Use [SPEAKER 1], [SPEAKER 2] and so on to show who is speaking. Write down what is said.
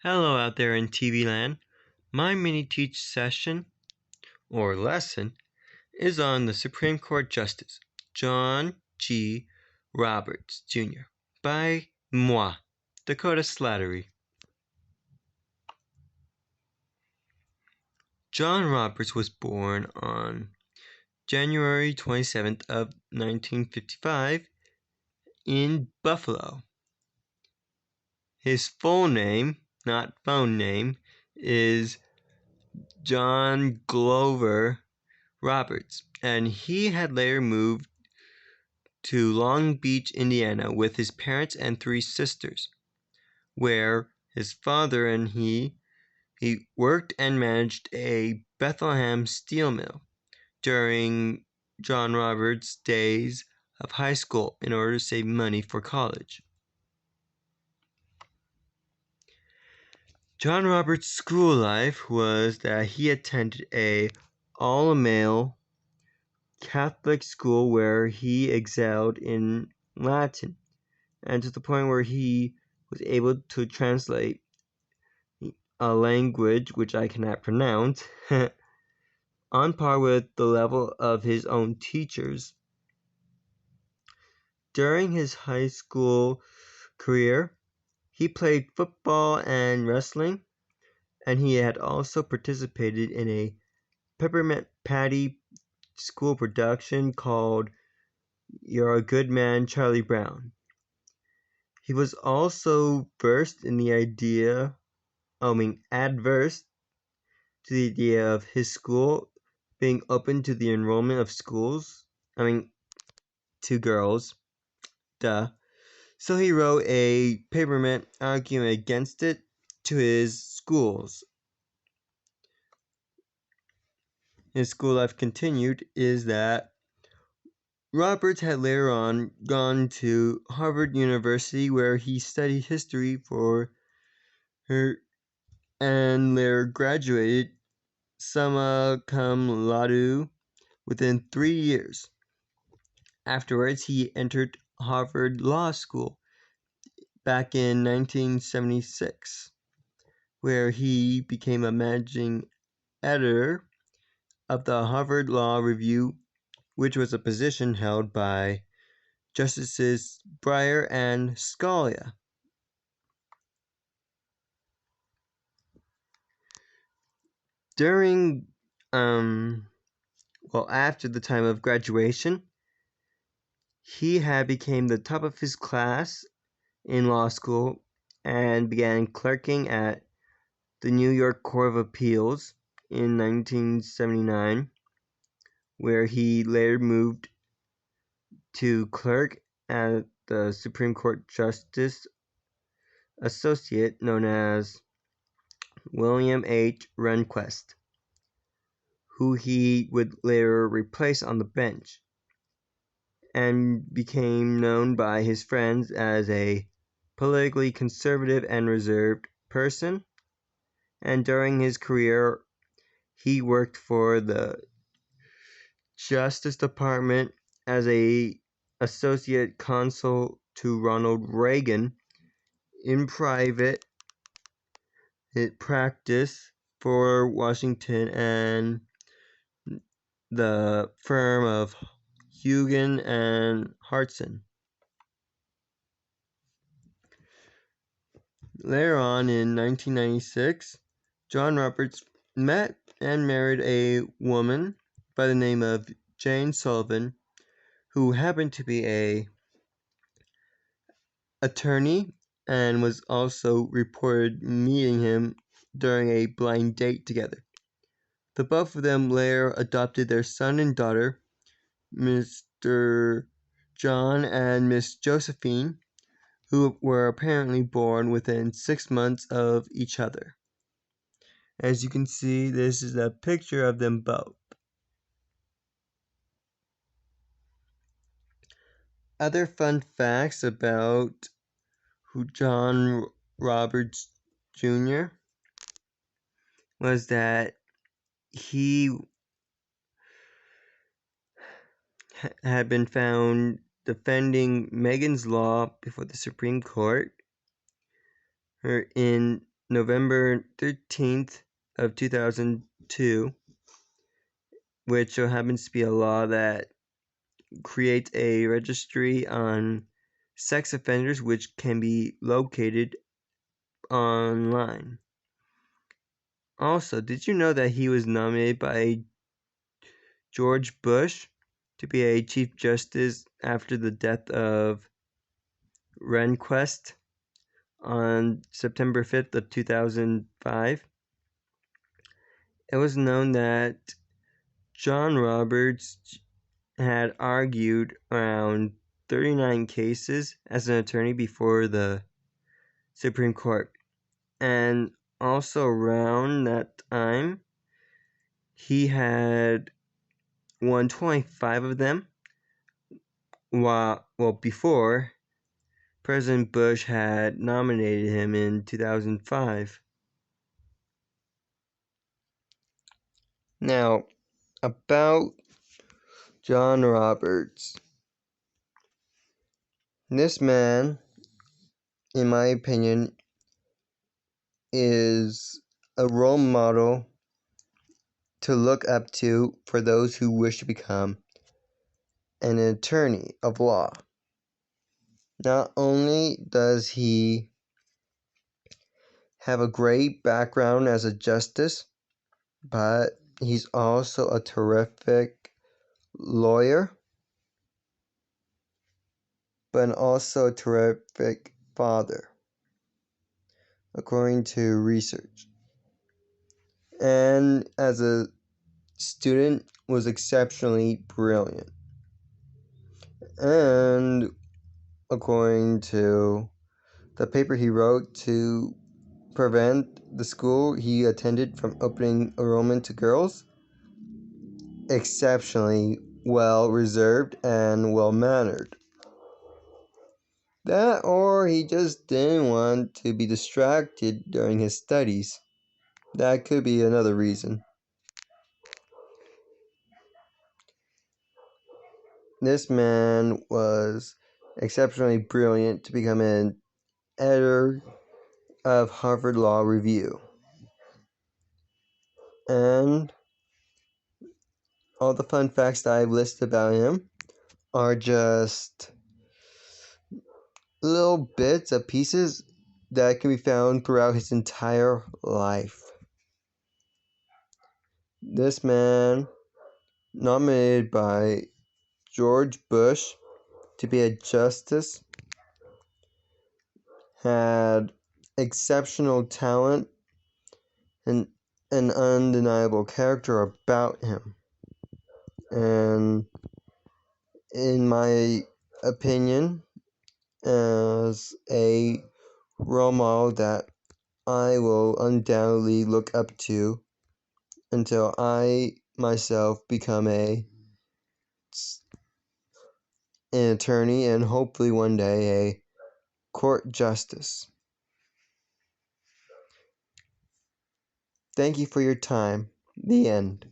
[SPEAKER 1] Hello out there in TV land. My mini teach session or lesson is on the Supreme Court Justice John G. Roberts Jr. by moi, Dakota Slattery. John Roberts was born on January 27th of 1955 in Buffalo. His full name, not phone name, is John Glover Roberts, and he had later moved to Long Beach, Indiana with his parents and three sisters, where his father and he worked and managed a Bethlehem steel mill during John Roberts' days of high school in order to save money for college. John Roberts' school life was that he attended a all-male Catholic school where he excelled in Latin, and to the point where he was able to translate a language which I cannot pronounce on par with the level of his own teachers. During his high school career, he played football and wrestling, and he had also participated in a Peppermint Patty school production called You're a Good Man, Charlie Brown. He was also adverse to the idea of his school being open to the enrollment of to girls. So he wrote a paperment arguing against it to his schools. His school life continued is that Roberts had later on gone to Harvard University where he studied history and later graduated summa cum laude within 3 years. Afterwards, he entered Harvard Law School back in 1976, where he became a managing editor of the Harvard Law Review, which was a position held by Justices Breyer and Scalia. After the time of graduation, he had become the top of his class in law school and began clerking at the New York Court of Appeals in 1979, where he later moved to clerk at the Supreme Court Justice Associate known as William H. Rehnquist, who he would later replace on the bench, and became known by his friends as a politically conservative and reserved person. And during his career, he worked for the Justice Department as a associate counsel to Ronald Reagan in private practice for Washington and the firm of Hugen and Hartson. Later on in 1996, John Roberts met and married a woman by the name of Jane Sullivan, who happened to be an attorney and was also reported meeting him during a blind date together. The both of them later adopted their son and daughter, Mr. John and Miss Josephine, who were apparently born within 6 months of each other. As you can see, this is a picture of them both. Other fun facts about who John Roberts Jr. was that he had been found defending Megan's Law before the Supreme Court in November 13th of 2002, which so happens to be a law that creates a registry on sex offenders which can be located online. Also, did you know that he was nominated by George Bush to be a Chief Justice after the death of Rehnquist on September 5th of 2005? It was known that John Roberts had argued around 39 cases as an attorney before the Supreme Court. And also around that time, he had won 25 of them, before President Bush had nominated him in 2005. Now, about John Roberts. This man, in my opinion, is a role model to look up to for those who wish to become an attorney of law. Not only does he have a great background as a justice, but he's also a terrific lawyer, but also a terrific father, according to research. And as a student, was exceptionally brilliant. And according to the paper he wrote to prevent the school he attended from opening enrollment to girls, exceptionally well reserved and well mannered. That or he just didn't want to be distracted during his studies. That could be another reason. This man was exceptionally brilliant to become an editor of Harvard Law Review. And all the fun facts that I've listed about him are just little bits of pieces that can be found throughout his entire life. This man, nominated by George Bush to be a justice, had exceptional talent and an undeniable character about him. And in my opinion, as a role model that I will undoubtedly look up to until I myself become an attorney and hopefully one day a court justice. Thank you for your time. The end.